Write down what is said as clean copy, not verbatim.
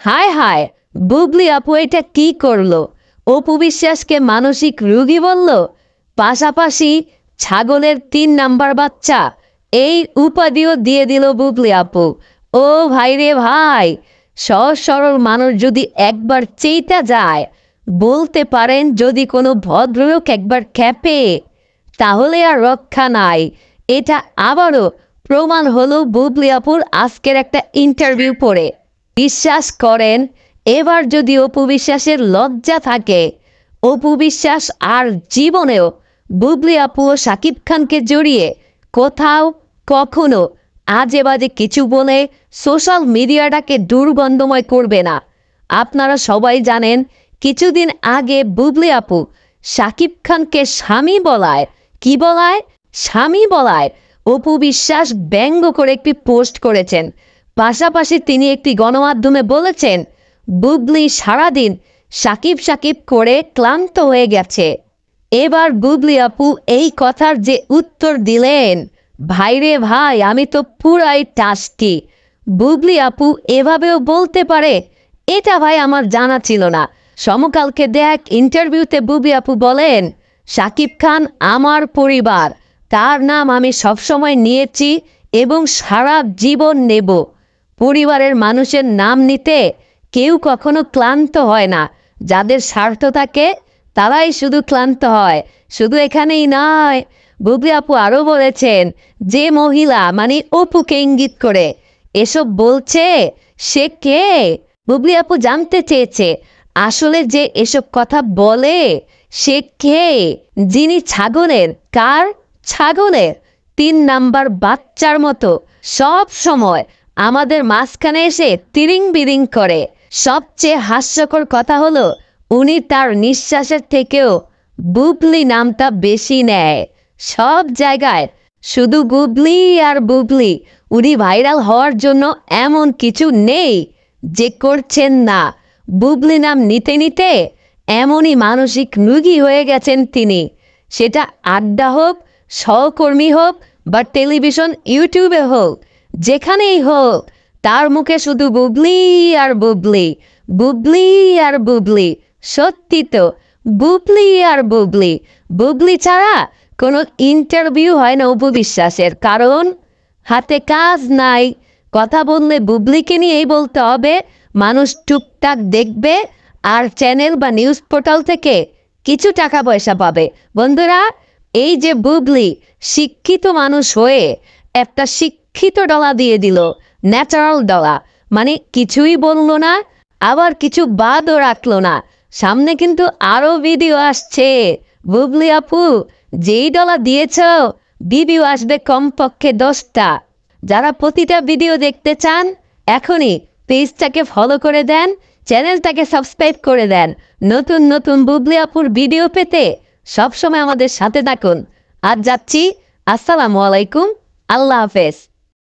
হায় হায়, বুবলি আপু এটা কি করলো? অপু বিশ্বাসকে মানসিক রোগী বলল, পাশাপাশি ছাগলের ৩ নাম্বার বাচ্চা এই উপাধিও দিয়ে দিল বুবলি আপু। ও ভাই রে ভাই, সহজ সরল মানুষ যদি একবার চেইতা যায়, বলতে পারেন যদি কোনো ভদ্রলোক একবার খেপে, তাহলে আর রক্ষা নাই। এটা আবারও প্রমাণ হলো বুবলি আপুর আজকের একটা ইন্টারভিউ পড়ে। বিশ্বাস করেন, এবার যদি অপু বিশ্বাসের লজ্জা থাকে, অপু বিশ্বাস আর জীবনেও বুবলি আপু ও শাকিব খানকে জড়িয়ে কোথাও কখনো আজে বাজে কিছু বলে সোশ্যাল মিডিয়াটাকে দুর্গন্ধময় করবে না। আপনারা সবাই জানেন, কিছুদিন আগে বুবলি আপু শাকিব খানকে স্বামী বলায়, কি বলায়, স্বামী বলায় অপু বিশ্বাস ব্যঙ্গ করে একটি পোস্ট করেছেন। পাশাপাশি তিনি একটি গণমাধ্যমে বলেছেন, বুবলি সারাদিন সাকিব সাকিব করে ক্লান্ত হয়ে গেছে। এবার বুবলি আপু এই কথার যে উত্তর দিলেন, ভাইরে ভাই, আমি তো পুরাই টাস্কি। বুবলি আপু এভাবেও বলতে পারে, এটা ভাই আমার জানা ছিল না। সমকালকে দেখ ইন্টারভিউতে বুবলি আপু বলেন, শাকিব খান আমার পরিবার, তার নাম আমি সবসময় নিয়েছি এবং সারা জীবন নেব। পরিবারের মানুষের নাম নিতে কেউ কখনো ক্লান্ত হয় না। যাদের স্বার্থ থাকে তারাই শুধু ক্লান্ত হয়। শুধু এখানেই নয়, বুবলি আপু আরও বলেছেন, যে মহিলা মানে অপুকে ইঙ্গিত করে এসব বলছে সে কে? বুবলি আপু জানতে চেয়েছে আসলে যে এসব কথা বলে সে কে? যিনি ছাগলের, কার? ছাগলের ৩ নাম্বার বাচ্চার মতো সব সময় আমাদের মাঝখানে এসে তিরিং বিরিং করে। সবচেয়ে হাস্যকর কথা হলো, উনি তার নিঃশ্বাসের থেকেও বুবলি নামটা বেশি নেয় সব জায়গায়। শুধু বুবলি আর বুবলি। উনি ভাইরাল হওয়ার জন্য এমন কিছু নেই যে করছেন না। বুবলি নাম নিতে নিতে এমনই মানসিক রোগী হয়ে গেছেন তিনি। সেটা আড্ডা হোক, সহকর্মী হোক বা টেলিভিশন ইউটিউবে হোক, যেখানেই হোক, তার মুখে শুধু বুবলি আর বুবলি, বুবলি আর বুবলি। সত্যি তো, বুবলি আর বুবলি। বুবলি ছাড়া কোনো ইন্টারভিউ হয় না অপু বিশ্বাসের, কারণ হাতে কাজ নাই। কথা বললে বুবলিকে নিয়েই বলতে হবে, মানুষ টুকটাক দেখবে আর চ্যানেল বা নিউজ পোর্টাল থেকে কিছু টাকা পয়সা পাবে। বন্ধুরা, এই যে বুবলি শিক্ষিত মানুষ হয়ে একটা শিক্ষিত ডলা দিয়ে দিল, ন্যাচারাল ডলা, মানে কিছুই বললো না, আবার কিছু বাদও রাখলো না। সামনে কিন্তু আরও ভিডিও আসছে। বুবলি আপু যেই ডলা দিয়েছ, ভিডিও আসবে কমপক্ষে 10টা। যারা প্রতিটা ভিডিও দেখতে চান, এখনই পেজটাকে ফলো করে দেন, চ্যানেলটাকে সাবস্ক্রাইব করে দেন। নতুন নতুন বুবলি আপুর ভিডিও পেতে সবসময় আমাদের সাথে থাকুন। আজ যাচ্ছি, আসসালামু আলাইকুম, আল্লাহ হাফেজ।